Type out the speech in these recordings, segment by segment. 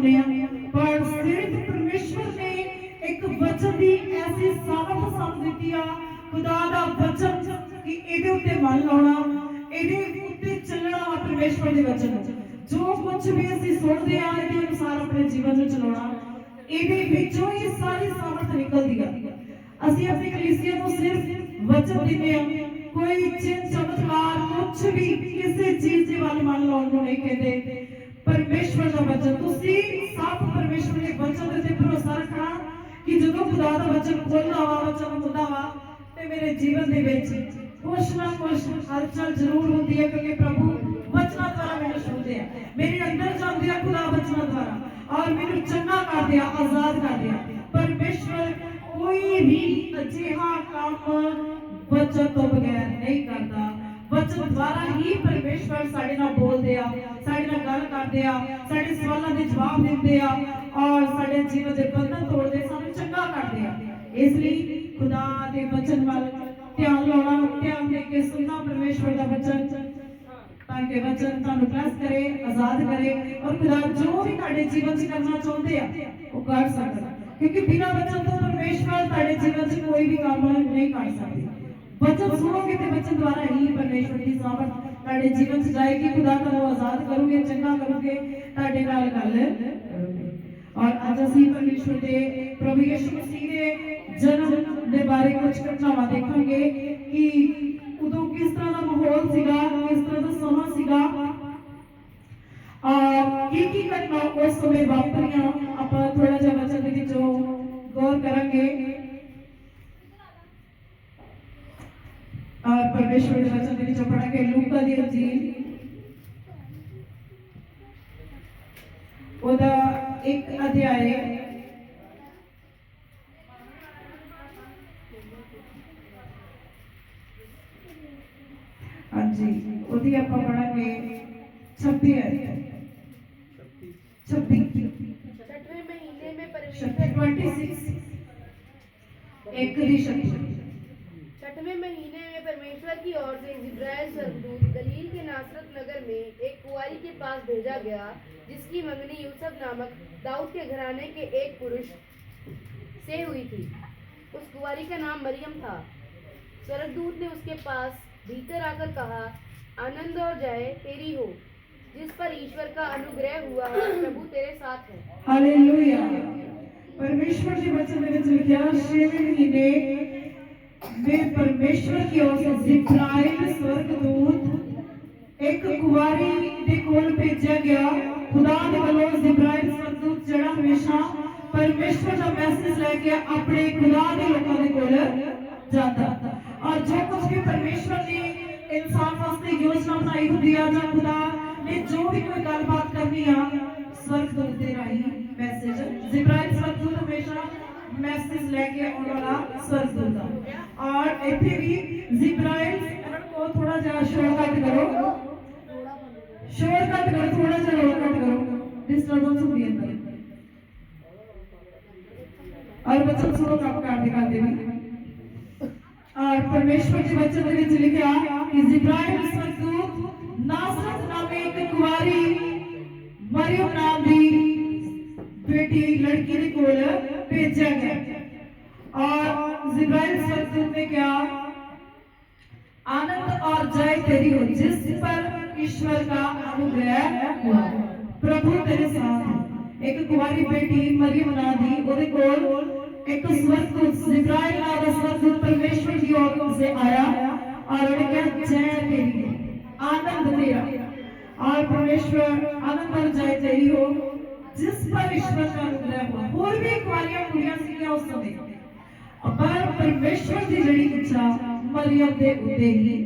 चाहते हैं, पर सिर्फ परमेश्वर ने एक वचन की ऐसी सामर्थ सानू दी आ, खुदा दा वचन कि इहदे उत्ते मन लाना, इहदे उत्ते चलना परमेश्वर दे वचन जो कुछ भी असीं सुनदे आ इहदे अनुसार अपने जीवन में चलाना, इहदे विचों ही सारी सामर्थ निकलदी है। असीं अपनी कलीसिया को सिर्फ वचन दिंदे आ, कोई चिन्ह चमत्कार कुछ भी किसी चीज के वाल मन लाउण नूं नहीं कहते। परमेश्वर का वचन तुसीं सब परमेश्वर के वचन ते भरोसा रखना कि जदों खुदा दा वचन खोलदा वा, वचन खुदा वा ते मेरे जीवन दे विच कुछ ना कुछ हलचल जरूर होती है, क्योंकि प्रभु वचना द्वारा मैनूं छूंदे आ, मेरे अंदर जांदे आ खुदा वचना द्वारा और मैनूं चंगा करदे आ, आजाद करदे आ। परमेश्वर कोई भी अजिहा काम वचन तो बगैर नहीं करता, वचन द्वारा ही परमेश्वर साडे नाल बोलदे आ, साडे नाल गल करदे आ, साडे सवालां दे जवाब दिंदे आ और साडे जीवन दे बंधन तोड़दे सानूं चंगा करदे आ। इसलिए खुदा दे वचन वाल ध्यान लाना, ध्यान दे के सुनना परमेश्वर दा वचन, ताकि वचन तुहानूं ब्लेस करे, आजाद करे और खुदा जो भी तुहाडे जीवन च करना चाहुंदे आ वो कर सकदा, क्योंकि बिना वचन तो परमेश्वर तुहाडे जीवन च कोई भी काम नहीं कर सकदे। वचन सुनोगे तो वचन द्वारा ही परमेश्वर की सामर्थ तुहाडे जीवन च जाएगी, खुदा तुहानूं आजाद करोगे, चंगा करोगे, तुहाडे नाल गल करोगे। और आज असीं परमेश्वर दे प्रभु यीशु मसीह दे जन्म दे बारे कुछ घटनावां देखांगे कि उदों किस तरह दा माहौल सीगा, किस तरह दा समा सीगा और की घटना उस समय वापरियां। आपां थोड़ा जिहा वचन दे विचों गौर करांगे और परमेश्वर के वचन के विचों पढ़ांगे लूका दी इंजील ओदा एक अध्याय हाँ जी ओदी आपां पढ़ांगे 26 अध्याय 26 छठवें महीने में परमेश्वर 26 एक दी शक्ति छठवें महीने में परमेश्वर की ओर से जिब्राइल स्वर्गदूत गलील के नासरत नगर में एक कुंवारी के पास भेजा गया, जिसकी मंगनी यूसुफ नामक दाऊद के घराने के एक पुरुष से हुई थी। उस कुंवारी का नाम मरियम था। स्वर्गदूत ने उसके पास भीतर आकर कहा, आनंद और जय तेरी हो, जिस पर ईश्वर का अनुग्रह हुआ है, प्रभु तेरे साथ है। हालेलुया। परमेश्वर के वचन में लिखा 6वें महीने में परमेश्वर की ओर से जिब्राइल स्वर्गदूत एक कुंवारी दे कोल भेजा गया। खुदा दे वल्लों जिब्राइल स्वर्गदूत जड़ा हमेशा परमेश्वर का मैसेज लेके अपने खुदा दे लोकां दे कोल जाता और जो कुछ भी परमेश्वर ने इंसान वास्ते योजना बनाई होती है, जो खुदा ने जो भी कोई गलबात करनी है स्वर्गदूत दे राही मैसेज, जिब्राइल स्वर्गदूत हमेशा मैसेज लेके आने वाला स्वर्गदूत और इथे भी जिब्राइल को थोड़ा जा शोर कट करो, शोर कट करो, थोड़ा सा शोर कट करो, डिस्टर्बेंस होती है अंदर और वचन सुनो काम कर दिखाते भी। और परमेश्वर के वचन के विच लिखा कि जिब्राइल स्वर्गदूत नासरत नामे एक कुंवारी मरियम नाम दी बेटी लड़की के कोल भेजा गया और जिब्राइल स्वर्गदूत ने क्या आनंद और जय तेरी हो, जिस पर ईश्वर का अनुग्रह हुआ, प्रभु तेरे साथ है। एक कुंवारी बेटी मरियम नाम दी ओदे कोल एक स्वर्गदूत जिब्राइल नाम दा स्वर्गदूत परमेश्वर की ओर से आया और उन्हें कहा जय तेरी हो, आनंद तेरा और परमेश्वर आनंद और जय तेरी हो, जिस पर ईश्वर का अनुग्रह हुआ। और भी कुंवारियां कुड़ियां सी उस समय पर परमेश्वर की जड़ी इच्छा मरियम दे उत्ते ही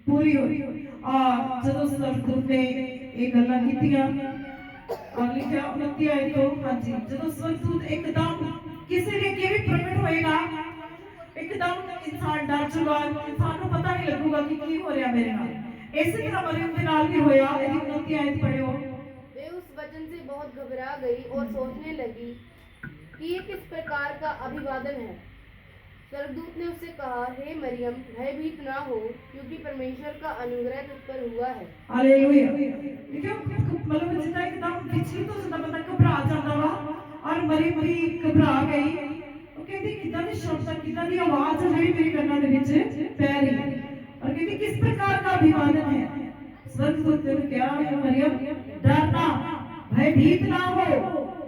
पूरी हुई और जब स्वर्गदूत ने ये गल्लां कीतियां और लिखा 29 आयत तो हाँ जी जब स्वर्गदूत एकदम किसी ने भी प्रकट होएगा, एकदम इंसान डर जाएगा, इंसान को पता नहीं लगेगा कि की हो रहा मेरे नाल। इसी तरह मरियम के नाल भी होया। यदि 29 आयत पढ़ो, वे उस वचन से बहुत घबरा गई और सोचने लगी कि ये किस प्रकार का अभिवादन है। स्वर्गदूत ने उससे कहा, हे मरियम, भयभीत ना हो, क्योंकि परमेश्वर का अनुग्रह तुझ पर हुआ है। हालेलुया। देखो मतलब जितना एकदम विचलित हो जाता बंदा घबरा मरियम भी घबरा गई। वो कहती किदां दी शब्द किदां दी आवाज है ਜਿਹੜੀ मेरे ਕੰਨਾਂ ਦੇ ਵਿੱਚ ਪੈ ਰਹੀ है और कहती किस प्रकार का अभिवादन है। स्वर्गदूत ने कहा हे मरियम डरना भयभीत ना हो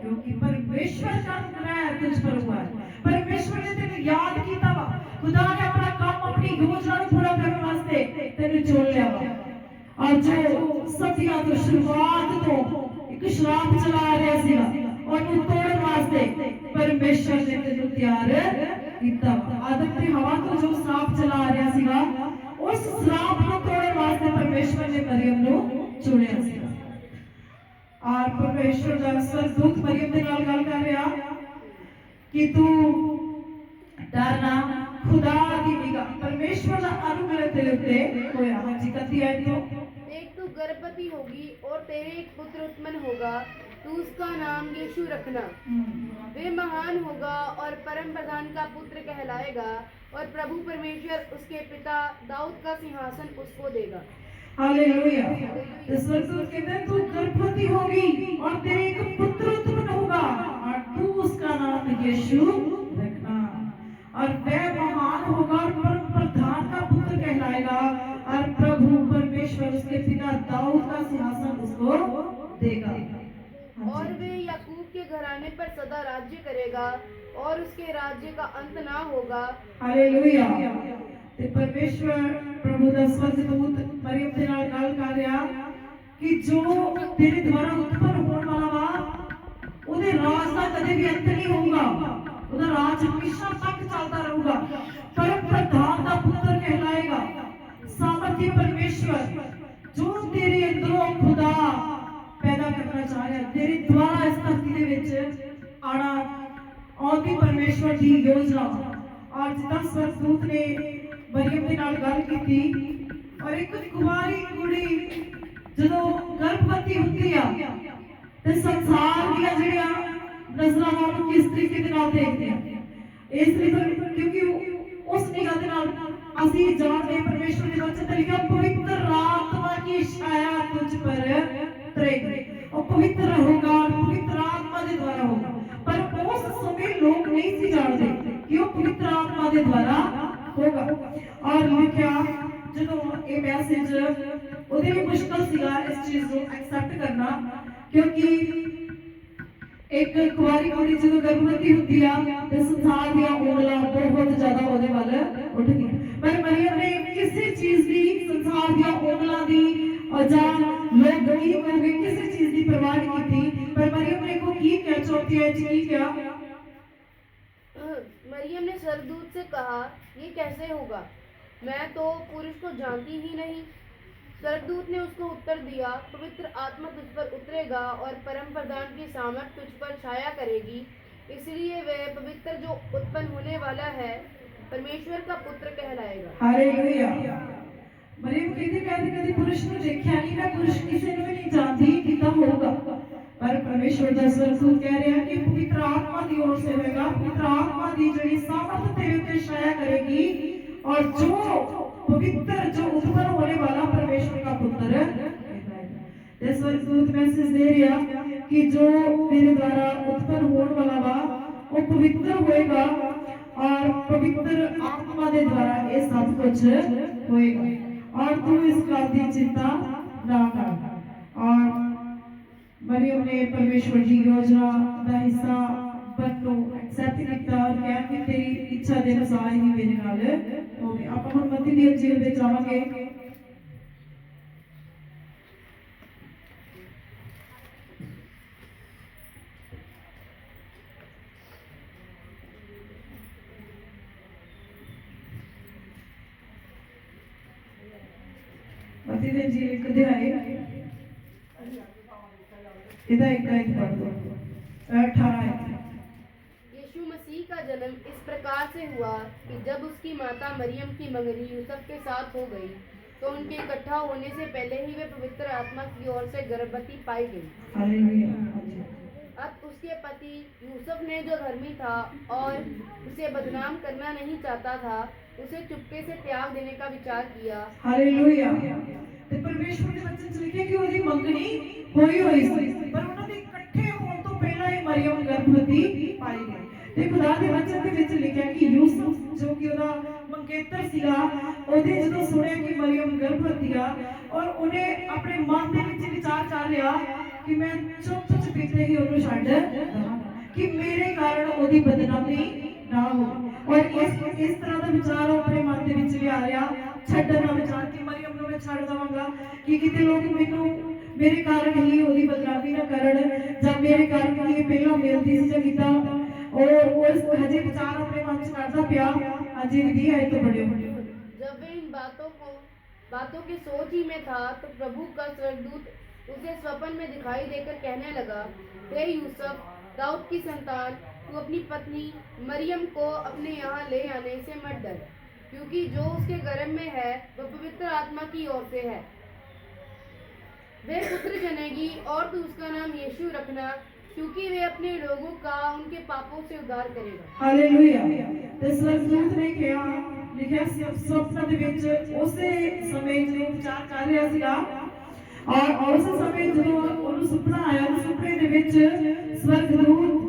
क्योंकि परमेश्वर का अनुग्रह तुझ पर हुआ है। परमेश्वर ने तेरे याद कीता वा खुदा ने अपना काम अपनी योजना ਨੂੰ पूरा ਕਰਨ ਵਾਸਤੇ ਤੈਨੂੰ ਚੁਣ ਲਿਆ ਵਾ। और जो सदियां तो शुरुआत तो एक शराब चला रहा ਸੀਗਾ ਉਹਨੂੰ ਤੋੜਨ ਵਾਸਤੇ परमेश्वर ने ਤੈਨੂੰ ਤਿਆਰ ਕੀਤਾ। आदम ਤੇ हवा ਤੋਂ जो श्राप चला ਰਿਹਾ ਸੀਗਾ उस श्राप को तोड़ने वास्ते परमेश्वर ने मरियम ਨੂੰ चुनिया ਸੀਗਾ। और परमेश्वर ਦਾ स्वर्गदूत मरियम ਦੇ ਨਾਲ ਗੱਲ ਕਰ ਰਿਹਾ कि तू डरना खुदा की निगाह परमेश्वर का अनुग्रह तेरे उत्ते होया। हां जी कथी है तो देख तू गर्भवती होगी और तेरे एक पुत्र उत्पन्न होगा, तू उसका नाम यीशु रखना। वे महान होगा और परम प्रधान का पुत्र कहलाएगा और प्रभु परमेश्वर उसके पिता दाऊद का सिंहासन उसको देगा। हालेलुया। तो स्वर्गदूत कहते हैं तू गर्भवती होगी और तेरे एक पुत्र उत्पन्न होगा और तू उसका नाम यीशु रखना और वह महान होगा और परम प्रधान का पुत्र कहलाएगा और प्रभु परमेश्वर उसके पिता दाऊद का सिंहासन उसको देगा। और वे याकूब के घराने पर सदा राज्य करेगा और उसके राज्य का अंत ना होगा। हालेलुया। ते परमेश्वर प्रभु दा स्वर्गदूत मरियम दे नाल गल कर रहा कि जो तेरे द्वारा उत्पन्न होने वाला वा ओदे राज दा कदे भी अंत नहीं होगा, ओदा राज हमेशा तक चलता रहूगा। परम प्रधान दा पुत्र कहलाएगा। सामर्थी परमेश्वर जो तेरे अंदरों खुदा पैदा करना चाह रहा तेरे द्वारा इस धरती दे विच आना आदि परमेश्वर की योजना। और जिदा स्वर्गदूत ने मरियम के नाल गल की और एक कुमारी कुड़ी जदों गर्भवती होती है ते संसार दी जिहड़ियां नज़रां उहनूं किस तरीके दे नाल देखदे हैं इसलिए क्योंकि उस निगाह दे नाल असीं जानदे परमेश्वर दे वचन ते लिखिआ पवित्र आत्मा की छाया तुझ पर रहेगी और पवित्र होगा पवित्र आत्मा के द्वारा होगा। पर उस समय लोग नहीं सी जानते कि वो पवित्र आत्मा के द्वारा होगा। और लिखा जो ये मैसेज उहदे भी मुश्किल सीगा इस चीज को एक्सेप्ट करना क्योंकि एक कुआरी कुड़ी जो गर्भवती होती है तो संसार दी उंगलां बहुत ज्यादा उहदे वल उठदियां पर मरियम ने किसी चीज की संसार दी उंगलां दी और जा लोग गरीब हो गए किसी चीज की परवाह नहीं की। पर मरियम ने को की क्या चौथी है की क्या मरियम ने स्वर्गदूत से कहा ये कैसे होगा, मैं तो पुरुष को जानती ही नहीं। स्वर्गदूत ने उसको उत्तर दिया पवित्र आत्मा तुझ पर उतरेगा और परम प्रधान की सामर्थ तुझ पर छाया करेगी, इसलिए वह पवित्र जो उत्पन्न होने वाला है परमेश्वर का पुत्र कहलाएगा। हालेलुया। मरियम कहती मैं कभी पुरुष को देखा नहीं, मैं पुरुष किसी को भी नहीं जानती कितना होगा। पर परमेश्वर का स्वर्गदूत कह रहा है कि पवित्र आत्मा की ओर से होगा, पवित्र आत्मा की जड़ी सामर्थ तेरे ऊपर छाया करेगी और जो पवित्र जो उत्पन्न होने वाला परमेश्वर का पुत्र है। स्वर्गदूत मैसेज दे रहा कि जो तेरे द्वारा उत्पन्न होने वाला वा वो पवित्र होएगा और पवित्र आत्मा के द्वारा ये सब कुछ होएगा और तू इस बात की चिंता ना कर। और मरियम ने परमेश्वर की योजना का हिस्सा बननो एक्सेप्ट किया और कहा कि तेरी इच्छा के अनुसार ही मेरे नाल होवे। आप हुण मत्ती दी अंजील विच आवांगे मत्ती दी अंजील एक अध्याय इधर एक पढ़ दो 18। यीशु मसीह का जन्म इस प्रकार से हुआ कि जब उसकी माता मरियम की मंगनी यूसुफ के साथ हो गई तो उनके इकट्ठा होने से पहले ही वे पवित्र आत्मा की ओर से गर्भवती पाई गई। अब उसके पति यूसुफ ने जो धर्मी था और उसे बदनाम करना नहीं चाहता था उसे चुपके से त्याग देने का विचार किया। हालेलुया। ते परमेश्वर के वचन च लिखिया कि ओदी मंगनी होई सी पर उन्हां दे इकट्ठे होण तो पहला ही ਮਰੀਮ ਗਰਭਵਤੀ ਪਾਈ ਗਈ। ਤੇ ਖੁਦਾ ਦੇ ਵਚਨ ਦੇ ਵਿੱਚ ਲਿਖਿਆ ਕਿ ਯੂਸਫ ਜੋ ਕਿ ਉਹਦਾ ਮੰਗੇਤਰ ਸੀਗਾ, ਉਹਦੇ ਜਦੋਂ ਸੁਣਿਆ ਕਿ ਮਰੀਮ ਗਰਭਵਤੀ ਆ, ਔਰ ਉਹਨੇ ਆਪਣੇ ਮਨ ਦੇ ਵਿੱਚ ਵਿਚਾਰ ਕਰ ਲਿਆ ਕਿ ਮੈਂ ਚੁੱਪ ਚੁਪੀਤੇ ਹੀ ਉਹਨੂੰ ਛੱਡ ਦਵਾਂ ਕਿ ਮੇਰੇ ਕਾਰਨ ਉਹਦੀ ਬਦਨਾਮੀ ਨਾ ਹੋ। ਔਰ ਇਸ ਤਰ੍ਹਾਂ ਦਾ ਵਿਚਾਰ ਉਹ ਆਪਣੇ ਮਨ ਦੇ ਵਿੱਚ ਲਿਆ ਰਿਹਾ, ਛੱਡਣ ਦਾ ਵਿਚਾਰ ਕਿ ਮਰੀਮ ਨੂੰ ਮੈਂ ਛੱਡ ਦਵਾਂਗਾ ਕਿ ਕਿਤੇ ਲੋਕ ਮੈਨੂੰ ਮੇਰੇ ਕਾਰਨ ਹੀ ਉਹਦੀ ਬਦਨਾਮੀ ਨਾ ਕਰਨ, ਜਾਂ ਮੇਰੇ ਕਾਰਨ ਹੀ ਪਹਿਲਾਂ ਮਿਲਦੀ ਸੀ ਜਾਂ ਕਿਦਾਂ, और उस हजे विचार अपने मन से करता पिया हजे भी है तो बड़े बड़े। जब वे इन बातों की सोच ही में था तो प्रभु का स्वर्गदूत उसे स्वप्न में दिखाई देकर कहने लगा, हे यूसुफ, दाऊद की संतान, तू अपनी पत्नी मरियम को अपने यहाँ ले आने से मत डर, क्योंकि जो उसके गर्भ में है वह पवित्र आत्मा की ओर से है। वे पुत्र जनेगी और तू उसका नाम यीशु रखना, क्योंकि वे अपने लोगों का उनके पापों से उद्धार करेगा। हालेलुया। ते स्वर्गदूत ने कहा, लिखिया स्वप्न ਦੇ ਵਿੱਚ ਉਸੇ ਸਮੇਂ ਜਦੋਂ ਵਿਚਾਰ ਕਰ ਰਿਹਾ ਸੀਗਾ, ਔਰ ਉਸ ਸਮੇਂ ਜਦੋਂ ਉਹਨੂੰ ਸੁਪਨਾ ਆਇਆ, ਉਸ ਸੁਪਨੇ ਦੇ ਵਿੱਚ स्वर्गदूत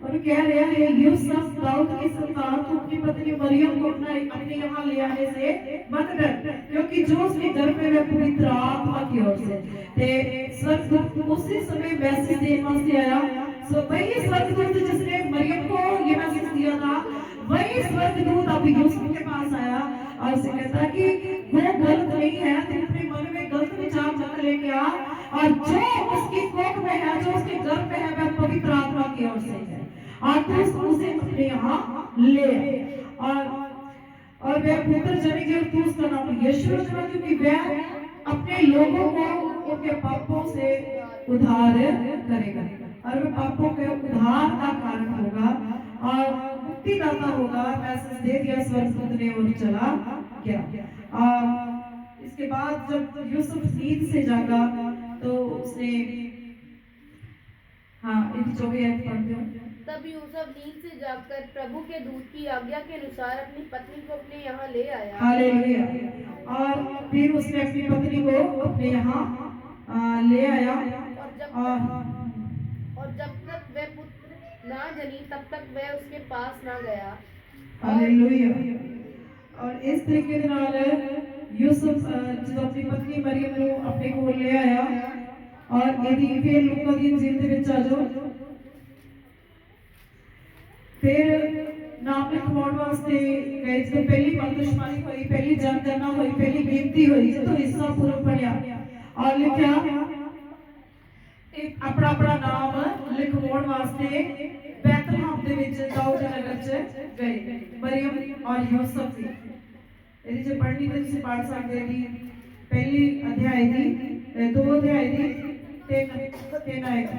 और कह रहा है, यूसुफ, दाऊद की संतान, तू अपनी पत्नी मरियम को अपने यहाँ ले आने से मत डर, क्योंकि जो उसके गर्भ में पवित्र आत्मा की ओर से। ते स्वर्गदूत उसी समय मैसेज देने वास्ते आया। सो वही स्वर्गदूत जिसने मरियम को ये मैसेज दिया था, वही स्वर्गदूत अब यूसुफ के पास आया और उसे कहता कि वो गलत नहीं है, तुम अपने मन में गलत विचार मत लेके आ, और जो उसकी कोख में है, जो उसके गर्भ में है, वह पवित्र आत्मा की ओर से है, और तू उसे अपने यहाँ ले। और वह पुत्र जनेगी और तू उसका नाम यीशु रखना, क्योंकि वह अपने लोगों को उनके पापों से उद्धार करेगा, और वह पापों के उद्धार का कारण होगा और मुक्तिदाता होगा। मैसेज दे दिया स्वर्गदूत ने और चला गया। इसके बाद जब यूसुफ नींद से जागा तो उसने, हाँ इनकी 24 आयत पढ़ते हो। तब यूसुफ नींद से जागकर प्रभु के दूत की आज्ञा के अनुसार अपनी पत्नी को अपने यहाँ ले आया। हालेलुया। और फिर उसने अपनी पत्नी को अपने यहाँ ले आया, और जब तक वह पुत्र ना जनी तब तक वह उसके पास ना गया। हालेलुया। और इस तरीके ਦੇ ਨਾਲ यूसुफ ਜਦੋਂ अपनी पत्नी मरियम ਨੂੰ ਆਪਣੇ ਕੋਲ ਲੈ ਆਇਆ, और ਇਹਦੀ ਫਿਰ ਲੋਕਾਂ ਦੀ ਇੰਜੀਲ ਦੇ ਵਿੱਚ ਆ ਜਾਓ, फिर नाम लिखवाने वास्ते गए। जो पहली मर्दशमानी हुई, पहली जनगणना हुई, पहली गिनती हुई, तो हिस्सा पूरा पढ़िया और लिखा एक अपना अपना नाम लिखवाने वास्ते बैतलहम दे विच दाऊद नगर च गए, मरियम और यूसुफ सी। ਇਹਦੀ ਜੇ ਪੜ੍ਹਨੀ ਤਾਂ ਤੁਸੀਂ ਪੜ੍ਹ ਸਕਦੇ ਹੋ ਕਿ ਪਹਿਲੀ ਅਧਿਆਇ ਦੀ 2 ਅਧਿਆਇ ਦੀ 3 ਆਇਤ।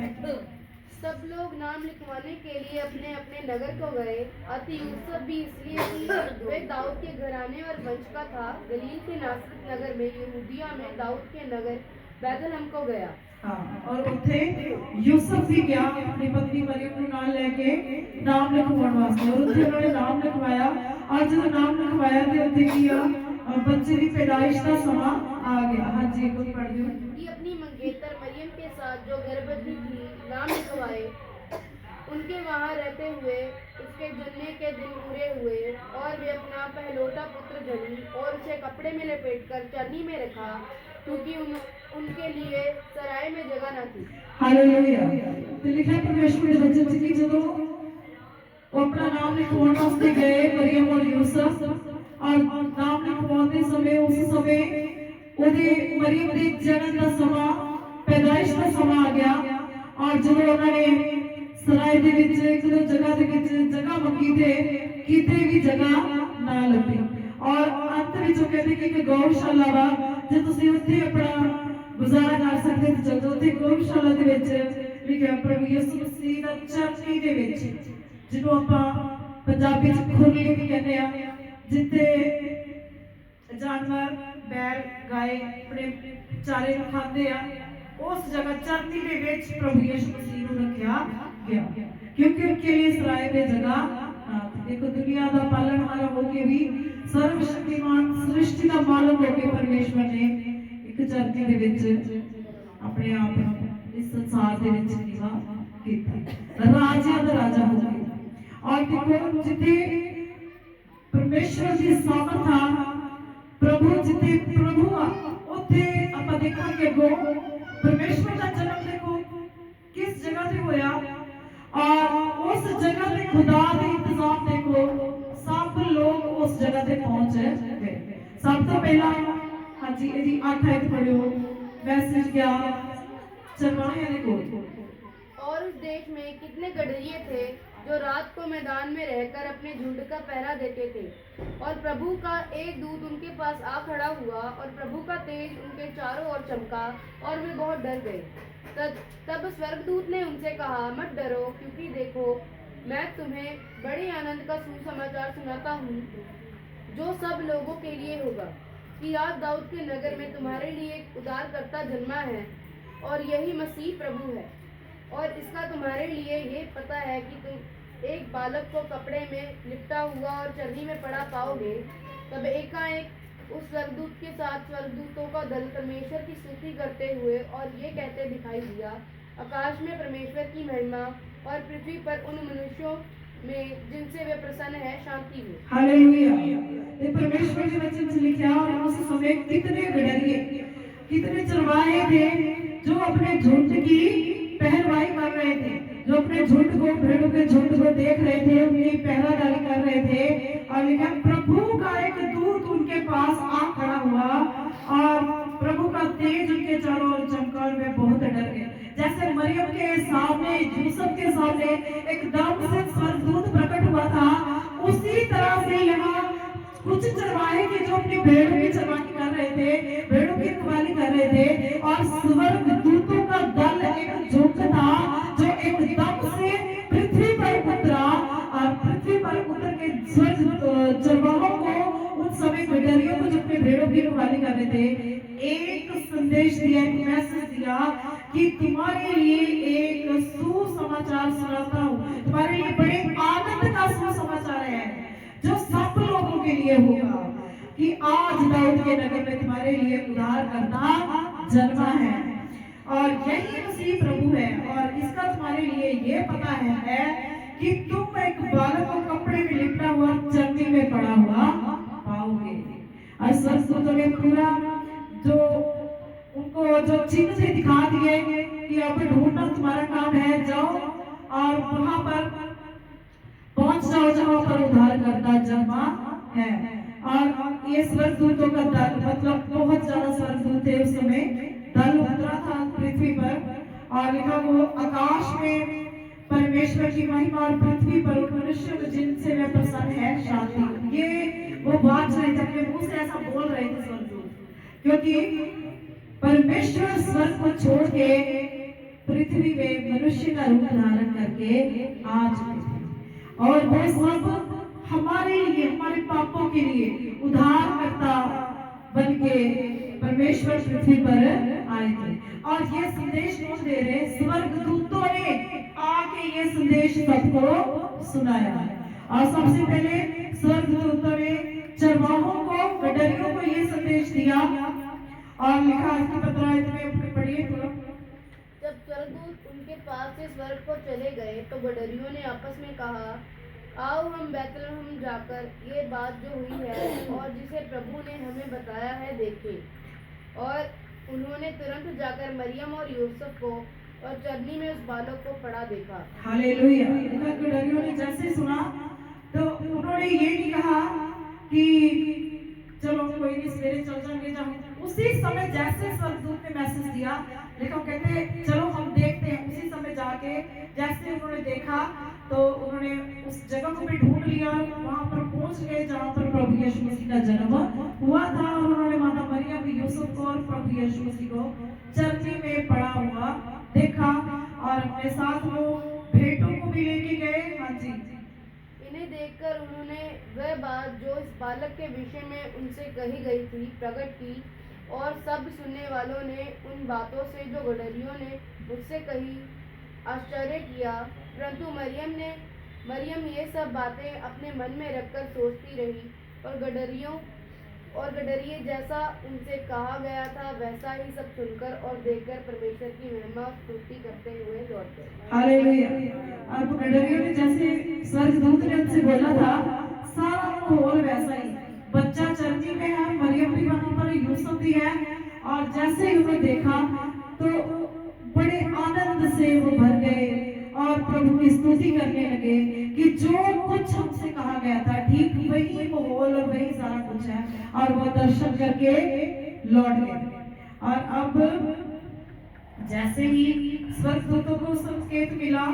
सब लोग नाम लिखवाने के लिए अपने अपने नगर को गए। अति यूसुफ भी इसलिए कि वे दाऊद के घराने और वंश का था। गलील के नासरत नगर में यहूदिया में दाऊद के नगर बैतलहम को गया। हाँ, और उत्थे यूसुफ भी गया अपनी पत्नी मरियम को नाल लेके नाम लिखवाने वास्ते, और उत्थे उन्होंने नाम लिखवाया। और जब नाम लिखवाया तो उत्थे किया बच्चे की पैदाइश का समा आ गया। हाँ जी, कुछ पढ़ दो। कि अपनी मंगेतर मरियम के साथ जो गर्भवती थी नाम लिखवाए। उनके वहाँ रहते हुए उसके जन्मे के दिन पूरे हुए, और वे अपना पहलौठा पुत्र जनी और उसे कपड़े में लपेटकर चरनी में रखा, क्योंकि उनके लिए सराय में जगह न थी। हालेलुया। तो लिखा परमेश्वर के वचन कि जब वो अपना नाम लिखवाने वास्ते गए मरियम और यूसुफ, और नाम लिखवाते समय उस समय ਉਹਦੇ ਮਰੀਮ ਦੇ ਜਨਮ ਦਾ ਸਮਾਂ, ਪੈਦਾਇਸ਼ ਦਾ ਸਮਾਂ ਆ ਗਿਆ। ਔਰ ਜਦੋਂ ਉਹਨਾਂ ਨੇ ਸਰਾਏ ਦੇ ਵਿੱਚ ਜਦੋਂ ਜਗ੍ਹਾ ਦੇ ਵਿੱਚ ਜਗ੍ਹਾ ਮੰਗੀ ਤੇ ਕਿਤੇ ਵੀ ਜਗ੍ਹਾ ਨਾ ਲੱਭੀ, ਔਰ ਅੰਤ ਵਿੱਚ ਉਹ ਕਹਿੰਦੇ ਕਿ ਇੱਕ ਗਊਸ਼ਾਲਾ ਵਾ, ਜੇ ਤੁਸੀਂ ਉੱਥੇ ਆਪਣਾ ਗੁਜ਼ਾਰਾ ਕਰ ਸਕਦੇ ਤਾਂ ਜਦੋਂ ਉੱਥੇ ਗਊਸ਼ਾਲਾ ਦੇ ਵਿੱਚ ਲਿਖਿਆ ਪ੍ਰਭੂ ਯਿਸੂ ਮਸੀਹ ਦਾ ਚਰਨੀ ਦੇ ਵਿੱਚ, ਜਿਹਨੂੰ ਆਪਾਂ ਪੰਜਾਬੀ ਚ ਖੁਰਲੀ ਵੀ ਕਹਿੰਦੇ ਆ, ਜਿੱਥੇ जानवर बैल गाय अपने चारे खाते हैं, उस जगह चरनी के विच प्रभु यीशु मसीह को रखा गया, क्योंकि उनके लिए सराय में जगह। देखो दुनिया का पालनहार होके भी सर्वशक्तिमान सृष्टि का मालक होके परमेश्वर ने एक चरनी के विच अपने आप इस संसार के विच निवास कीता। और देखो जिथे परमेश्वर की सामर्थ आ प्रभु जिथे प्रभु आ उथे ਆਪਾਂ ਦੇਖਾਂਗੇ वो परमेश्वर का जन्म देखो किस जगह पे होया और उस जगह पे खुदा के इंतजाम देखो सब लोग उस जगह पे पहुंच गए सब तो पहला हाँ जी ये 8 आयत पढ़ो मैसेज गया चरवाहे देखो और उस देश में कितने गडरिये थे जो रात को मैदान में रहकर अपने झुंड का पहरा देते थे और प्रभु का एक दूत उनके पास आ खड़ा हुआ और प्रभु का तेज उनके चारों ओर चमका और वे बहुत डर गए। तब स्वर्गदूत ने उनसे कहा, मत डरो, क्योंकि देखो मैं तुम्हें बड़े आनंद का सुसमाचार सुनाता हूँ जो सब लोगों के लिए होगा कि आज दाऊद के नगर में तुम्हारे लिए एक उद्धारकर्ता जन्मा है और यही मसीह प्रभु है। और इसका तुम्हारे लिए ये पता है कि तुम एक बालक को कपड़े में लिपटा हुआ और चरनी में पड़ा पाओगे। तब एकाएक उस स्वर्गदूत के साथ स्वर्गदूतों का दल परमेश्वर की स्तुति करते हुए और ये कहते दिखाई दिया, आकाश में परमेश्वर की महिमा और पृथ्वी पर उन मनुष्यों में जिनसे वे प्रसन्न है शांति हो। हालेलुया। ये परमेश्वर के वचन से लिखा और उस समय कितने गडरिये कितने चरवाहे थे जो अपने झुंड की पहरवाई कर रहे थे, जो अपने झुंड को भेड़ों के झुंड को देख रहे थे, उनकी पहरादारी कर रहे थे। और लिखा प्रभु का एक दूत उनके पास आ खड़ा हुआ और प्रभु का तेज उनके चारों ओर चमका और वे बहुत डर गए। जैसे मरियम के सामने यूसुफ के सामने एकदम से स्वर्गदूत प्रकट हुआ था, उसी तरह से यहाँ कुछ चरवाहे के जो अपनी भेड़ों की चरवाही कर रहे थे, भेड़ों की रखवाली कर रहे थे और स्वर्गदूतों का दल एक झुंड था जो एकदम से पृथ्वी पर उतरा और पृथ्वी पर उतर के स्वर्ग चरवाहों को उन सभी गडरियों को जो अपने भेड़ों की रखवाली कर रहे थे एक संदेश दिया, एक मैसेज दिया कि तुम्हारे लिए एक सुसमाचार सुनाता हूँ, तुम्हारे लिए बड़े आनंद का सुसमाचार है जो सब लोगों के लिए होगा कि आज दाऊद के नगर में तुम्हारे लिए उद्धारकर्ता जन्मा है और यही मसीह प्रभु है। और इसका तुम्हारे लिए ये पता है कि तुम एक बालक को कपड़े में लिपटा हुआ चरनी में पड़ा हुआ पाओगे। और स्वर्गदूतों ने पूरा जो उनको जो चिन्ह से दिखा दिए कि अब ढूंढना तुम्हारा काम है, जाओ और वहां पर पहुंच जाओ जहां पर उद्धारकर्ता जन्मा है। और ये स्वर्गदूतों का दल मतलब बहुत ज्यादा स्वर्गदूत थे उस समय, दल उतरा था पृथ्वी पर और लिखा वो आकाश में परमेश्वर की महिमा और पृथ्वी पर मनुष्य जिनसे वे प्रसन्न है शांति। ये वो बात रहे थे, अपने मुंह से ऐसा बोल रहे थे स्वर्गदूत, क्योंकि परमेश्वर स्वर्ग को छोड़ के पृथ्वी में मनुष्य का रूप धारण करके आज और वो सब हमारे लिए हमारे पापों के लिए उद्धारकर्ता बन के परमेश्वर पृथ्वी पर आए थे। और ये संदेश कौन दे रहे? स्वर्गदूतों ने आके ये संदेश सबको सुनाया। और सबसे पहले स्वर्गदूतों ने चरवाहों को गडरियों को ये संदेश दिया और लिखा इसकी 15 आयत में पढ़िए तो जब स्वर्गदूत उनके पास से स्वर्ग को चले गए तो गडरियों ने आपस में कहा, आओ हम बैतलहम जाकर ये बात जो हुई है और जिसे प्रभु ने हमें बताया है देखें। और उन्होंने तुरंत जाकर मरियम और यूसुफ को और चरनी में उस बालक को पड़ा देखा। हालेलुया। गडरियों ने जैसे सुना तो उन्होंने ये नहीं कहा कि चलो कोई नहीं सवेरे चल जाएंगे जहाँ, उसी समय जैसे स्वर्गदूत ने मैसेज दिया देखो कहते चलो हम देखते हैं, उसी समय जाके जैसे उन्होंने देखा तो उन्होंने उस जगह को भी ढूंढ लिया, वहां पर पहुंच गए जहां पर प्रभु यीशु मसीह का जन्म हुआ था। और उन्होंने माता मरियम यूसुफ को और प्रभु यीशु मसीह को चरनी में पड़ा हुआ देखा और अपने साथ वो भेंटों को भी लेके गए। हाँ जी। इन्हें देखकर उन्होंने वह बात जो इस बालक के विषय में उनसे कही गई थी प्रकट की और सब सुनने वालों ने उन बातों से जो गडरियों ने मुझसे कही आश्चर्य किया। परंतु मरियम ये सब बातें अपने मन में रखकर सोचती रही और गडरिये जैसा उनसे कहा गया था वैसा ही सब सुनकर और देखकर परमेश्वर की महिमा और स्तुति करते हुए लौट गए। हालेलुया। अब गडरियों ने जैसे स्वर्गदूत ने उनसे बोला था, सारा माहौल वैसा ही, बच्चा चर्ची में है, मरियम भी वहां पर, यूसुफ भी है, और जैसे ही उन्हें देखा तो बड़े आनंद से वो भर गए और प्रभु की स्तुति करने लगे कि जो कुछ हमसे कहा गया था ठीक वही माहौल और वही सारा कुछ है, और वो दर्शन करके लौट गए। और अब जैसे ही स्वर्गदूतों को संकेत मिला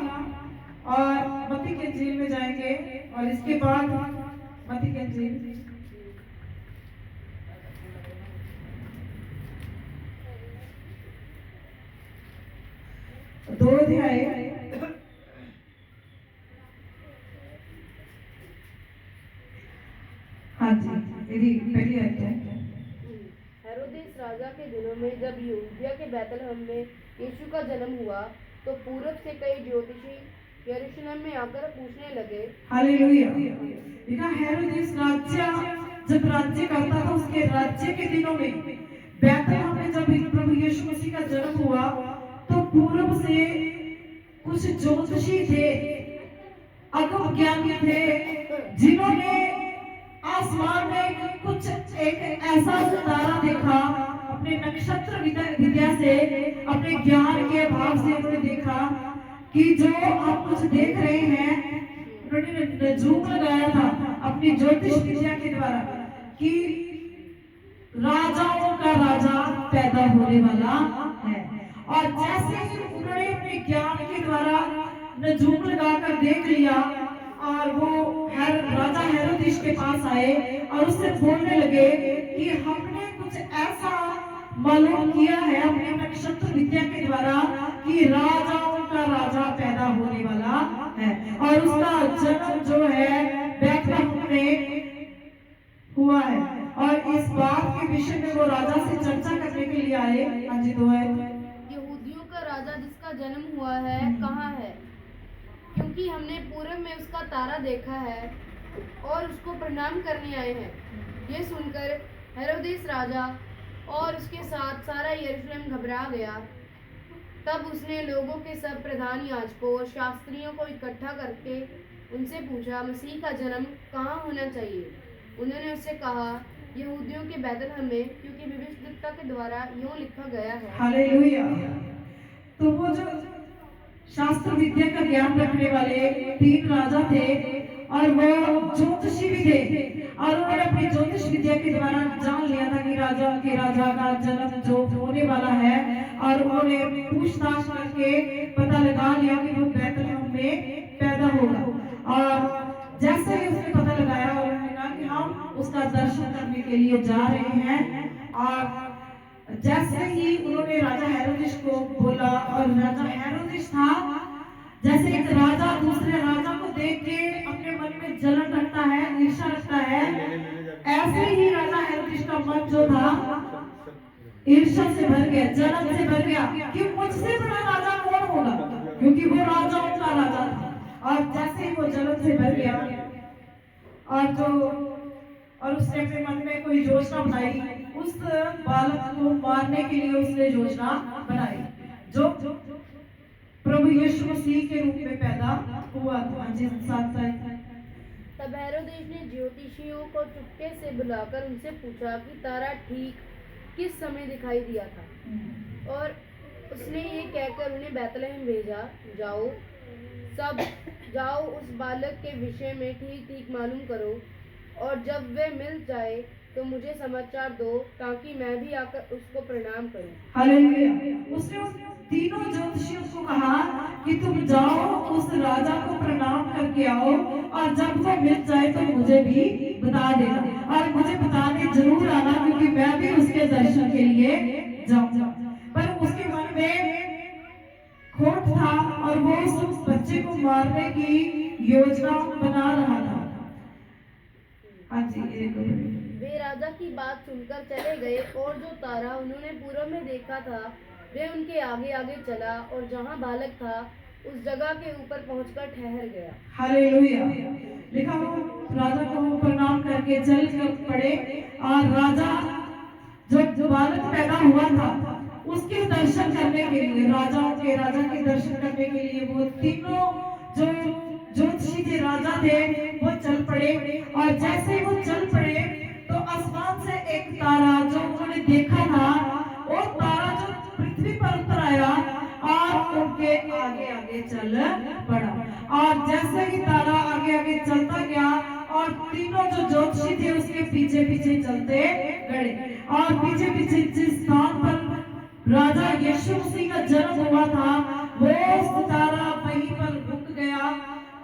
और मत्ती के इंजील में जाएंगे, और इसके बाद मत्ती के इंजील 2 अध्याय, हाँ जी, मेरी पहली अध्याय। हेरोदेस राजा के दिनों में जब यहूदिया के बैतलहम में यीशु का जन्म हुआ, तो पूरब से कई ज्योतिषी यरूशलेम में आकर पूछने लगे। हालेलुया। देखा, हेरोदेस जब राज्य करता था, उसके राज्य के दिनों में बैतलहम में जब प्रभु यीशु मसीह का जन्म हुआ, तो पूर्व से कुछ ज्योतिषी थे, अगम ज्ञानी थे, जिन्होंने आसमान में कुछ एक ऐसा सितारा देखा, अपने नक्षत्र विद्या से, अपने ज्ञान के भाव से उन्होंने देखा कि जो आप कुछ देख रहे हैं, उन्होंने नजूम लगाया था अपनी ज्योतिष विद्या के द्वारा कि राजाओं का राजा पैदा होने वाला है। और जैसे ही उन्होंने अपने ज्ञान के द्वारा नजूम लगाकर देख लिया, और वो राजा हेरोदेस के पास आए और उससे बोलने लगे कि हमने कुछ ऐसा मालूम किया है अपने नक्षत्र विद्या के द्वारा कि राजाओं का राजा पैदा होने वाला है, और उसका जन्म जो है बैतलहम में हुआ है। और इस बात के विषय में वो राजा से चर्चा करने के लिए आए। हाँ जी, 2 है। यहूदियों का राजा जिसका जन्म हुआ है कहाँ है? क्योंकि हमने पूरब में उसका तारा देखा है और उसको प्रणाम करने आए हैं। ये सुनकर हेरोदेस राजा और उसके साथ सारा यरूशलेम घबरा गया। तब उसने लोगों के सब प्रधान याजकों और शास्त्रियों को इकट्ठा करके उनसे पूछा, मसीह का जन्म कहाँ होना चाहिए? उन्होंने उससे कहा, यहूदियों के बैतलहम में, क्योंकि भविष्यद्वक्ता के द्वारा यूं लिखा गया है। हालेलुया। तो वो जो शास्त्र विद्या का ज्ञान रखने वाले 3 राजा थे, और वो ज्योतिषी भी थे, और उन्होंने अपनी ज्योतिष विद्या के द्वारा जान लिया था कि राजा का जन्म जो होने वाला है, और उन्होंने पूछताछ करके पता लगा लिया कि वो बैतलहम में पैदा होगा। और जैसे ही उसने पता लगाया, और उन्होंने कहा कि हम उसका दर्शन करने के लिए जा रहे हैं। और जैसे ही उन्होंने राजा हेरोदेस को बोला, और राजा हेरोदेस था जैसे एक राजा दूसरे राजा को देख के अपने मन में जलन रखता है, ईर्ष्या रखता है, ऐसे ही राजा हेरोदेस का मन जो था ईर्ष्या से भर गया, जलन से भर गया कि मुझसे बड़ा राजा कौन होगा, क्योंकि वो राजाओं का राजा था। और जैसे ही वो जलन से भर गया, और उसने अपने मन में कोई योजना बनाई, उस बालक को मारने के लिए उसने योजना बनाई, जो प्रभु यीशु मसीह के रूप में पैदा हुआ था। तब हेरोदेस ने ज्योतिषियों को चुपके से बुलाकर उनसे पूछा कि तारा ठीक किस समय दिखाई दिया था, और उसने ये कहकर उन्हें बैतलहम भेजा, जाओ उस बालक के विषय में ठीक ठीक मालूम करो, और जब वे मिल जाए तो मुझे समाचार दो, ताकि मैं भी आकर उसको प्रणाम करूं। हालेलुया। उसने उन तीनों ज्योतिषियों को कहा कि तुम जाओ उस राजा को प्रणाम करके आओ, और जब वो मिल जाए तो मुझे भी बता देना, और मुझे बताने जरूर आना, क्योंकि मैं भी उसके दर्शन के लिए जाऊंगा। पर उसके मन में खोट था, और वो उस बच्चे को मारने की योजना बना रहा था। हाँ जी, वे राजा की बात सुनकर चले गए, और जो तारा उन्होंने पूरब में देखा था वे उनके आगे आगे चला, और जहाँ बालक था उस जगह के ऊपर पहुंचकर ठहर गया। हालेलुया। लिखा हो, राजा को प्रणाम करके चल पड़े, और राजा जो बालक पैदा हुआ था उसके दर्शन करने के लिए, राजा के दर्शन करने के लिए वो तीनों जो थे वो चल पड़े, और जैसे ही वो चल पड़े तो आसमान से एक तारा जो उन्होंने देखा था, वो तारा जो पृथ्वी पर उतर आया और उनके आगे आगे चल पड़ा। और जैसे ही तारा आगे आगे चलता गया और तीनों जो ज्योतिषी थे उसके पीछे पीछे चलते गए, और पीछे पीछे जिस स्थान पर राजा यीशु मसीह का जन्म हुआ था वो सितारा वहीं पर रुक गया।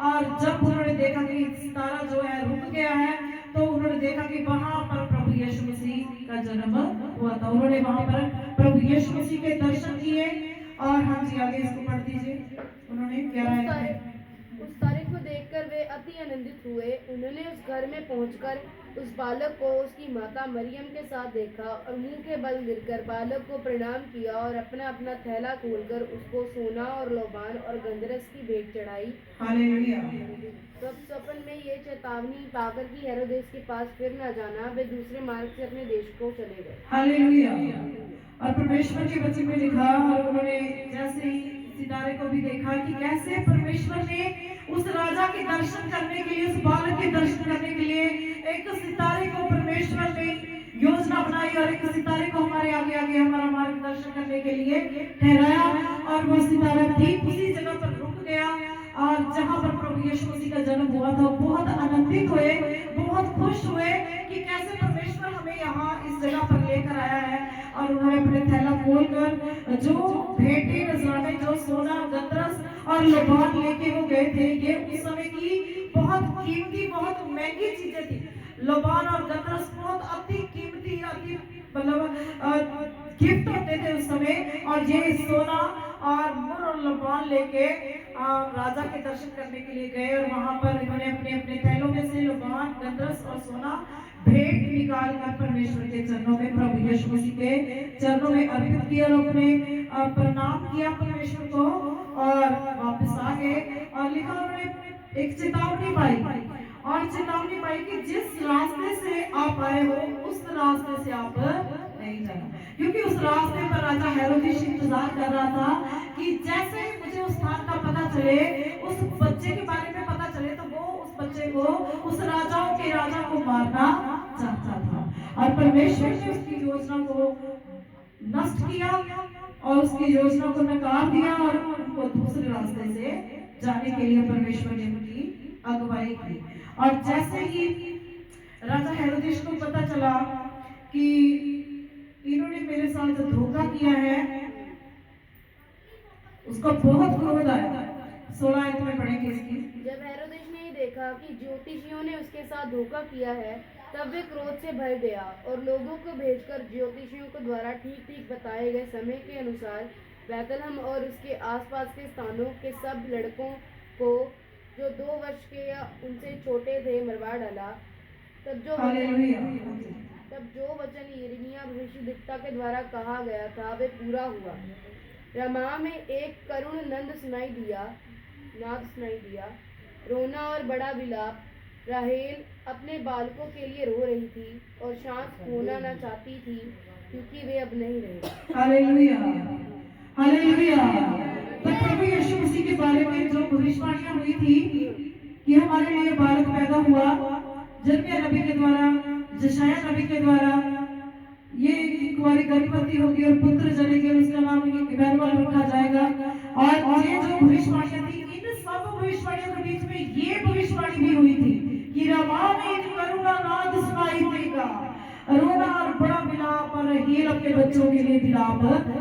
और जब उन्होंने देखा कि सितारा जो है रुक गया है तो उन्होंने देखा कि वहां पर प्रभु यीशु मसीह का जन्म हुआ था। उन्होंने वहां पर प्रभु यीशु मसीह के दर्शन किए। और हाँ जी, आगे इसको पढ़ दीजिए। उन्होंने क्या उस तारे को देखकर वे अति आनंदित हुए। उन्होंने उस घर में पहुंचकर उस बालक को उसकी माता मरियम के साथ देखा और मुंह के बल गिरकर बालक को प्रणाम किया और अपना अपना थैला खोलकर उसको सोना और लोबान और गंधरस की भेंट चढ़ाई। हालेलुया। तब स्वप्न में ये चेतावनी पाकर कि हेरोदेस के पास फिर न जाना, वे दूसरे मार्ग से अपने देश को चले गए। हालेलुया। और परमेश्वर के वचन में लिखा, और उन्होंने जैसे ही सितारे को भी देखा कि कैसे परमेश्वर ने उस राजा के दर्शन करने के लिए, उस बालक के दर्शन करने के लिए एक सितारे को परमेश्वर ने योजना बनाई और एक सितारे को हमारे आगे आगे हमारा मार्गदर्शन करने के लिए ठहराया। और वो सितारा ठीक उसी जगह पर रुक गया और जहां पर प्रभु यीशु मसीह का जन्म हुआ था। बहुत आनंदित हुए, बहुत खुश हुए कि कैसे परमेश्वर हमें यहाँ इस जगह पर लेकर आया है। और उन्होंने अपने थैला खोलकर जो भेंटें नजराने, जो सोना गंधरस और लोबान लेके वो गए थे, ये उस समय की बहुत कीमती, बहुत महंगी चीजें थी। लोबान और गंधरस बहुत अति कीमती, अति मतलब गिफ्ट होते थे उस समय। और ये सोना और मुर और लोबान लेके राजा के दर्शन करने के लिए गए, और वहां पर उन्होंने अपने अपने थैलों में से लोबान, गंधरस और सोना भेंट निकाल कर परमेश्वर के चरणों में, प्रभु यीशु मसीह के चरणों में अर्पित किया और अपने प्रणाम किया परमेश्वर को और वापस आ गए। और लिखा उन्होंने एक चेतावनी पाई, और चेतावनी पाई कि जिस रास्ते से आप आए हो उस रास्ते से आप नहीं जाना, क्योंकि उस रास्ते पर राजा हेरोदेस इंतजार कर रहा था कि जैसे ही मुझे उस स्थान का पता चले, उस बच्चे के बारे में पता चले, तो वो उस बच्चे को, उस राजाओं के राजा को मारना चाहता था। और परमेश्वर ने उसकी योजना को नष्ट किया और उसकी योजना को नकार दिया और उनको दूसरे रास्ते से जाने के लिए परमेश्वर ने उनकी अगुवाई की। और जैसे ही राजा हेरोदेस को पता चला कि इन्होंने मेरे साथ धोखा किया है, उसको बहुत क्रोध आया। 16 आयत में पढ़ेंगे इसकी। जब हेरोदेस ने देखा कि ज्योतिषियों ने उसके साथ धोखा किया है, तब वे क्रोध से भर गया और लोगों को भेजकर ज्योतिषियों के द्वारा ठीक ठीक बताए गए समय के अनुसार बैतलहम और उसके आसपास के स्थानों के सब लड़कों को जो 2 वर्ष के या उनसे छोटे थे मरवा डाला। तब जो वचन यिर्मयाह भविष्यद्वक्ता के द्वारा कहा गया था वे पूरा हुआ। रमा में एक करुण नाद सुनाई दिया, रोना और बड़ा विलाप। राहेल अपने बालकों के लिए रो रही थी और सांस खोना न चाहती थी, क्योंकि वे अब नहीं रहे। Hallelujah, hallelujah. तो प्रभु यीशु मसीह के बारे में जो भविष्यवाणियां हुई थी कि हमारे लिए बालक पैदा हुआ, यिर्मयाह नबी के द्वारा, यशायाह नबी के द्वारा, ये कुंवारी गर्भवती होगी और पुत्र जनेगी और उसका नाम इम्मानुएल रखा जाएगा। और ये जो भविष्यवाणियां थी, इन सब भविष्यवाणियों के बीच में ये भविष्यवाणी भी हुई थी कि रमा में एक करुणा नाद सुनाई देगा, रोना और बड़ा विलाप, और राहेल अपने बच्चों के लिए विलाप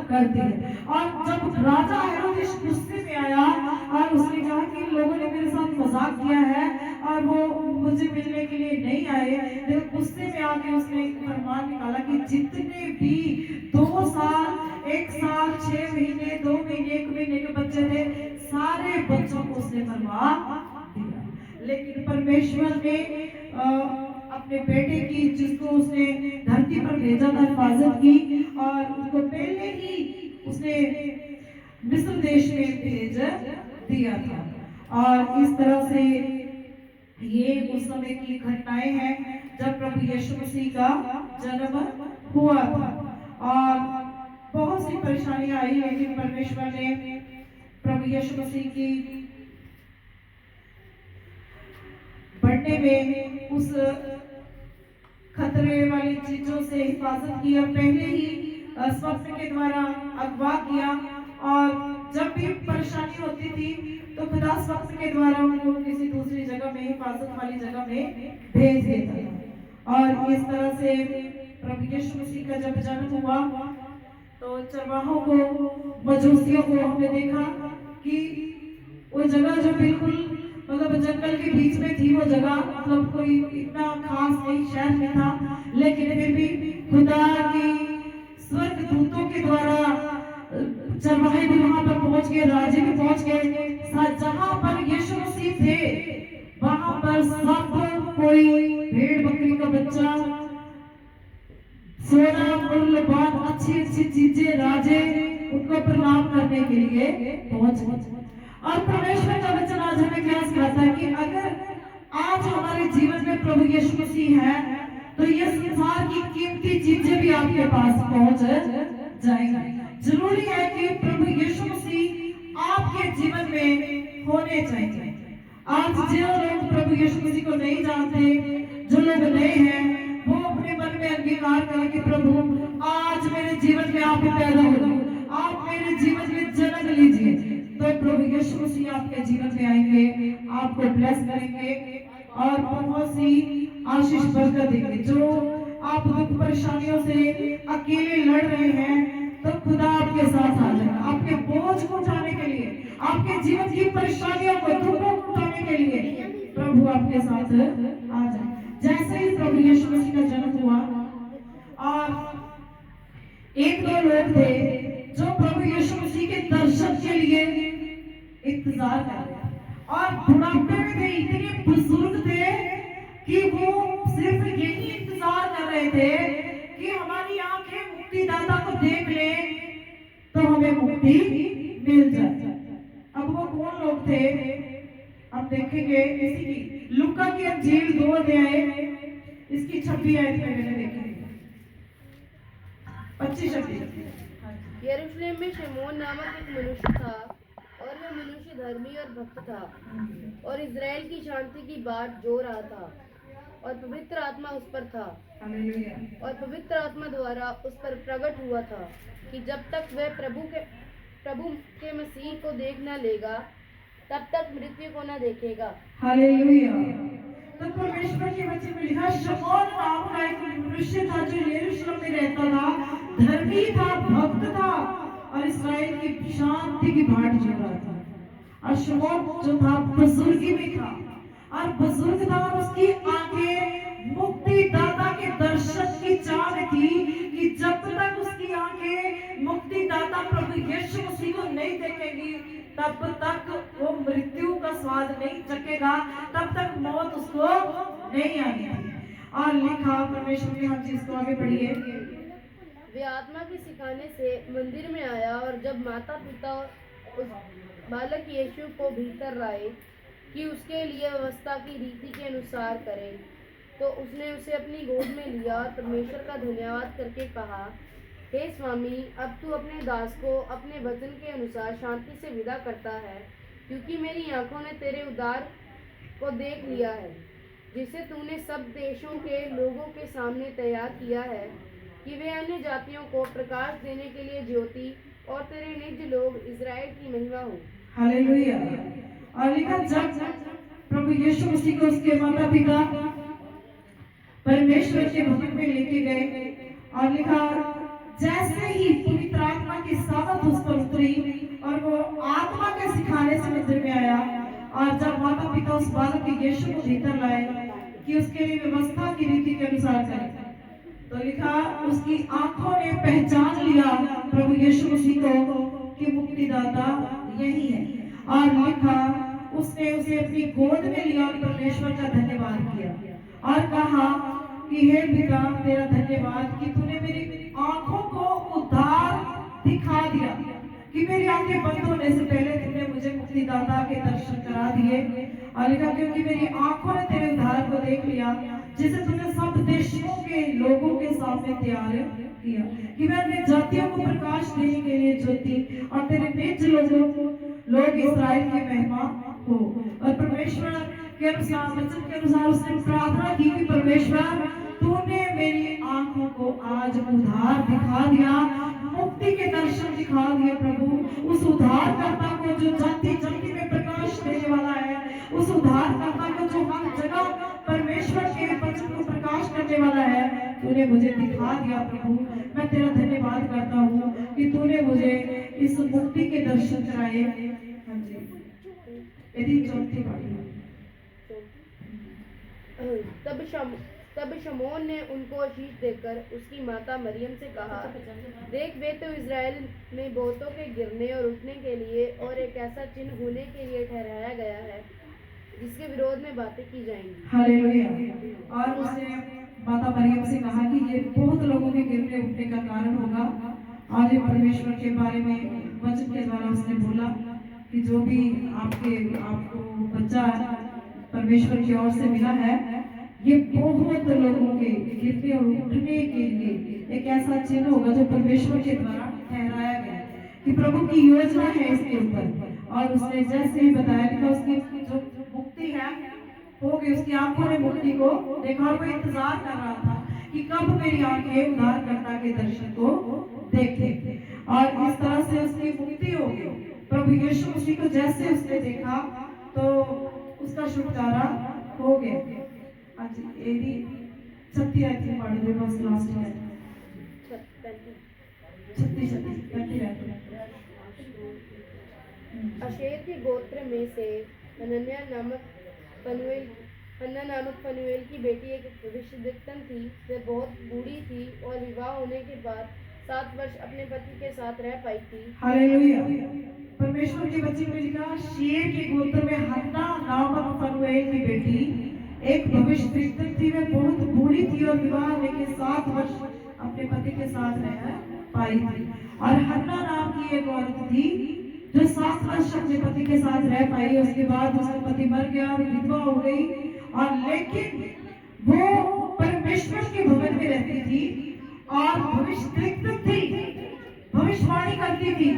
करती है। और जब राजा हेरोदेस गुस्से में आया और उसने कहा कि लोगों ने मेरे साथ मजाक किया है और वो मुझे मिलने के लिए नहीं आए, लेकिन गुस्से में आके उसने एक फरमान निकाला कि जितने भी 2 साल, 1 साल, 6 महीने, 2 महीने, 1 महीने के बच्चे थे, सारे बच्चों को उसने मरवा दिया। लेकिन परमेश्वर ने अपने बेटे की, जिसको उसने धरती पर भेजा था, हिफाजत की और उसको पहले ही उसने मिस्र देश में भेज दिया था। और इस तरह से ये उस समय की घटनाएं हैं जब प्रभु यीशु मसीह का जन्म हुआ था। और बहुत सी परेशानियां आई, लेकिन परमेश्वर ने प्रभु यीशु मसीह की बढ़ने में उस खतरे वाली चीजों से हिफाजत की और पहले ही स्वप्न के द्वारा अगवा किया। और जब भी परेशानी होती थी तो खुदा स्वप्न के द्वारा उनको किसी दूसरी जगह में, हिफाजत वाली जगह में भेज देता था। और इस तरह से प्रभु यीशु मसीह का जब जन्म हुआ तो चरवाहों को, मजूसियों को हमने देखा कि वो जगह जो बिल्कुल मतलब जंगल के बीच में थी, वो जगह मतलब कोई इतना खास नहीं, शहर में था, लेकिन फिर भी खुदा की स्वर्ग दूतों के द्वारा चरवाहे भी वहां पर पहुंच गए, राजे भी पहुंच गए। जहां पर यीशु मसीह थे वहां पर सब कोई भेड़ बकरी का बच्चा, सोना मूल्यवान अच्छी अच्छी चीजें, राजे उनको प्रणाम करने के लिए पहुंच गए। और परमेश्वर का वचन आज हमें क्या सिखाता है कि अगर आज हमारे जीवन में प्रभु यीशु मसीह है तो ये संसार की कीमती चीजें भी आपके पास पहुंच जाएंगी। जरूरी है कि प्रभु यीशु मसीह आपके जीवन में होने चाहिए। आज जो लोग प्रभु यीशु मसीह को नहीं जानते, जो लोग नए हैं, वो अपने मन में अंगीकार करें कि प्रभु आज मेरे जीवन में आप पैदा हो, आप मेरे जीवन में जन्म लीजिए, तो प्रभु यीशु मसीह आपके जीवन में आएंगे, आपको ब्लेस करेंगे और बहुत सी आशीष बरकत देंगे। जो आप दुख परेशानियों से अकेले लड़ रहे हैं तो खुदा आपके साथ आ जाएगा, आपके बोझ को उठाने के लिए, आपके जीवन की परेशानियों को, दुखों को उठाने के लिए प्रभु आपके साथ आ जाए। जैसे ही प्रभु यीशु मसीह का जन्म हुआ और एक दो लोग थे जो प्रभु यीशु मसीह के दर्शन के लिए इंतजार कर रहे थे और बुढ़ापे में थे, इतने बुजुर्ग थे कि वो सिर्फ यही इंतजार कर रहे थे कि हमारी आंखें मुक्तिदाता को देख ले तो हमें मुक्ति मिल जाए। अब वो कौन लोग थे हम देखेंगे। इसी की लूका की अंजील 2 अध्याय इसकी 26 आयत में मैंने देखी 25-26। यरूशलेम में शमौन नामक एक मनुष्य था और वह मनुष्य धर्मी और भक्त था और इज़राइल की शांति की बात जो रहा था और पवित्र आत्मा उस पर था। और पवित्र आत्मा द्वारा उस पर प्रकट हुआ था कि जब तक वह प्रभु के मसीह को देख न लेगा तब तक मृत्यु को न देखेगा। हालेलुया। तो परमेश्वर के वचन में लिखा शमौन नाम का एक मनुष्य था जो यरूशलेम में रहता था, धर्मी था, भक्त था और इस्राएल की शांति की बाट जो रहा था। और शमौन जो था बुजुर्गी में था और बुजुर्ग था और उसकी आंखें मुक्तिदाता के दर्शन की चाह में थी कि जब तक उसकी आंखें मुक्तिदाता प्रभु यीशु मसीह को नहीं देखेगी तब तक वो मृत्यु का स्वाद नहीं चखेगा, तब तक मौत उसको नहीं आएगी। और लिखा परमेश्वर ने, हम चीज को आगे पढ़िए। वे आत्मा के सिखाने से मंदिर में आया और जब माता पिता उस बालक यीशु को भीतर लाए कि उसके लिए व्यवस्था की रीति के अनुसार करे, तो उसने उसे अपनी गोद में लिया और परमेश्वर का धन्यवाद करके कहा, हे स्वामी, अब तू अपने दास को अपने वचन के अनुसार शांति से विदा करता है, क्योंकि मेरी आंखों ने तेरे उद्धार को देख लिया है, जिसे तूने सब देशों के लोगों के सामने तैयार किया है कि वे अन्य जातियों को प्रकाश देने के लिए ज्योति और तेरे निज लोग इज़राइल की महिमा हो। हालेलुया। और लिखा जब प्रभु यीशु मसीह को उसके माता पिता परमेश्वर के भवन में लेके गए और लिखा जैसे ही पवित्र आत्मा की सावत उस पर उतरी और वो आत्मा के सिखाने से मंदिर में आया और जब माता पिता उस बालक के यीशु को भीतर लाए कि उसके लिए व्यवस्था की रीति के अनुसार करें, तो लिखा उसकी आंखों ने पहचान लिया प्रभु यीशु मसीह को कि मुक्तिदाता यही है। और लिखा उसने उसे अपनी गोद में लिया और परमेश्वर का धन्यवाद किया और कहा कि हे पिता, तेरा धन्यवाद कि तूने मेरी आंखों को उद्धार दिखा दिया, कि मेरी आंखें बंद होने से पहले तूने मुझे मुक्तिदाता के दर्शन करा दिए। और लिखा क्योंकि मेरी आंखों ने तेरे उद्धार को देख लिया, जिसे तूने सब देशों के लोगों के सामने तैयार किया, कि मैं अपने जातियों को प्रकाश देने के लिए ज्योति और तेरे निज लोग इस्राएल की महिमा हो। और परमेश्वर के अनुसार, वचन के अनुसार उसने प्रार्थना की कि परमेश्वर तूने मेरी आंखों को आज उधार दिखा दिया, मुक्ति के दर्शन दिखा दिए प्रभु। उस उद्धारकर्ता को जो जाति जाति में प्रकाश देने वाला है, उस उद्धारकर्ता को जो हर जगह परमेश्वर के वचन को प्रकाश करने वाला है, तूने मुझे दिखा दिया प्रभु। मैं तेरा धन्यवाद करता हूँ कि तूने मुझे इस मुक्ति के दर्शन कराए। हाँ जी, यदि चौथी बात तब शमौन ने उनको आशीष देकर उसकी माता मरियम से कहा, देख वे तो इज़राइल में बहुतों के गिरने और उठने के लिए और एक ऐसा चिन्ह होने के लिए ठहराया गया है जिसके विरोध में बातें की जाएंगी। हालेलुया। और उसने माता मरियम से कहा कि ये बहुत लोगों के गिरने उठने का कारण होगा। और ये परमेश्वर के बारे में वचन के द्वारा उसने बोला कि जो भी आपको बच्चा परमेश्वर की ओर से मिला है, ये बहुत लोगों के गिरने और उठने के लिए एक ऐसा चिन्ह होगा जो परमेश्वर के द्वारा ठहराया गया कि प्रभु की योजना है इसके ऊपर। और उसने जैसे ही बताया कि उसकी जो मुक्ति है होगी, उसकी आंखों ने मुक्ति को देखा और वो इंतजार कर रहा था कि कब मेरी आंखें उद्धारकर्ता के दर्शन को देखे। और इस तरह से उसकी मुक्ति हो गई। प्रभु यीशु मसीह को जैसे उसने देखा तो उसका छुटकारा हो गया। आज एडी 36 आयत में पढ़ दे, बस लास्ट है 36 आशेर के गोत्र में से हन्ना नामक फनुएल की बेटी एक भविष्यद्वक्ता थी। वह बहुत बूढ़ी थी और विवाह होने के बाद 7 वर्ष अपने पति के साथ रह पाई थी। हालेलुया। परमेश्वर के बच्चे में लिखा, शेर के गोत्र में हन्ना नामक फनुएल की बेटी एक भविष्यद्वक्ता थी। वह बहुत बूढ़ी थी और विवाह होने के 7 वर्ष अपने पति के साथ रह पाई थी। और हन्ना नाम की एक औरत थी जो 7 वर्ष अपने पति के साथ रह पाई। उसके बाद उसका पति मर गया और विधवा हो गई। और लेकिन वो परमेश्वर के भवन में रहती थी और भविष्यद्वक्ता थी, भविष्यवाणी करती थी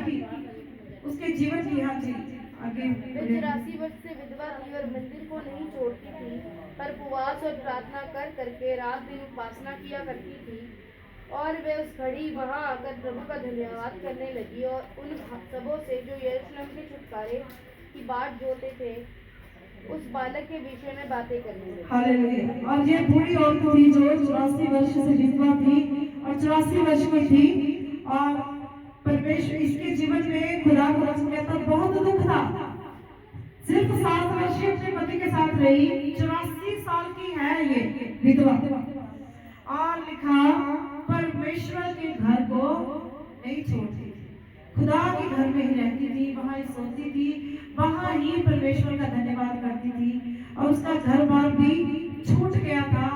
उसके जीवन की। हाँ जी, आगे। 84 वर्ष से विधवा थी और मंदिर को नहीं छोड़ती थी, पर उपवास और प्रार्थना कर करके रात दिन उपासना किया करती थी। और वे उस घड़ी वहां आकर प्रभु का धन्यवाद करने लगी और उन सबों से जो यरूशलेम के छुटकारे की बाट जोते थे उस बालक के विषय में बातें करने लगी। हालेलुया। और ये बूढ़ी औरत थी जो 84 वर्ष से विधवा थी और 84 वर्ष की थी। और परमेश्वर इसके जीवन में खुदा को कहता बहुत दुख था। सिर्फ 7 वर्ष अपने पति के साथ रही, 84 साल की है ये विधवा। और लिखा, परमेश्वर के घर को नहीं छोड़ती थी, खुदा के घर में ही रहती थी, वहां ही सोती थी, वहां ही परमेश्वर का धन्यवाद करती थी। और उसका घर बार भी छूट गया था।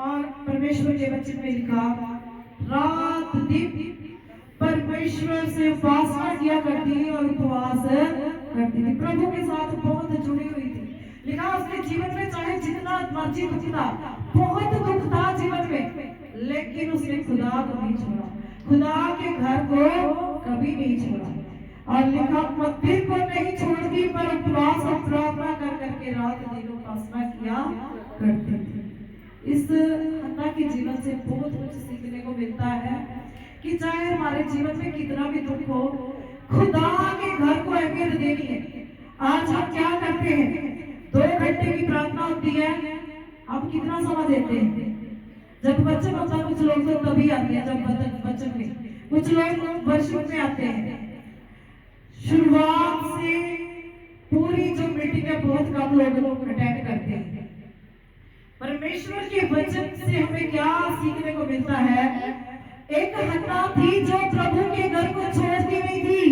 और परमेश्वर के वचन में लिखा, रात दिन परमेश्वर से उपासना किया करती और उपवास करती थी, प्रभु के साथ बहुत जुड़ी हुई थी। लिखा उसके जीवन में चाहे जितना मर्जी दुख था, बहुत दुख था जीवन में, लेकिन उसने खुदा को नहीं छोड़ा, खुदा के घर को कभी नहीं छोड़ा। और लिखा, मंदिर को नहीं छोड़ती पर उपवास और प्रार्थना कर करके रात दिन उपासना किया करती थी। इस हन्ना के जीवन से बहुत कुछ सीखने को मिलता है कि चाहे हमारे जीवन में कितना भी दुख हो, खुदा के घर को अहमियत देनी है। आज हम क्या करते हैं, 2 घंटे की प्रार्थना होती है, हम कितना समय देते हैं? जब बच्चन होता है, कुछ लोग तो तभी आते हैं जब बच्चन में, कुछ लोग वर्षों में आते हैं। शुरुआत से पूरी जो मीटिंग है बहुत कम लोग अटेंड करते हैं। परमेश्वर के वचन से हमें क्या सीखने को मिलता है? एक हन्ना थी जो प्रभु के घर को छोड़ती नहीं थी,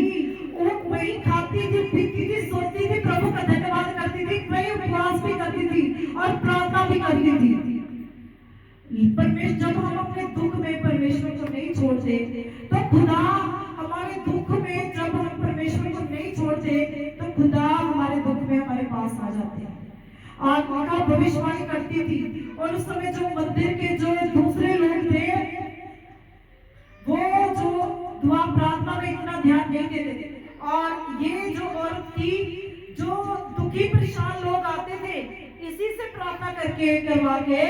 वो वही खाती थी, पीती थी, सोती थी, प्रभु का धन्यवाद करती थी, वही उपवास भी करती थी और प्रार्थना भी करती थी। परमेश्वर, जब हम अपने दुख में परमेश्वर को नहीं छोड़ते, तो खुदा हमारे दुख में, जब हम परमेश्वर को नहीं छोड़ते, तो खुदा हमारे दुख में हमारे पास आ जाते हैं। और भविष्यवाणी करती थी। और उस समय जो मंदिर के जो दूसरे लोग थे, वो जो दुआ प्रार्थना में इतना ध्यान नहीं देते थे। और ये जो औरत थी, जो दुखी परेशान लोग आते थे, प्रार्थना करके करवा के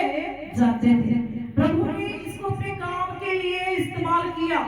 जाते थे। प्रभु ने इसको अपने काम के लिए इस्तेमाल किया।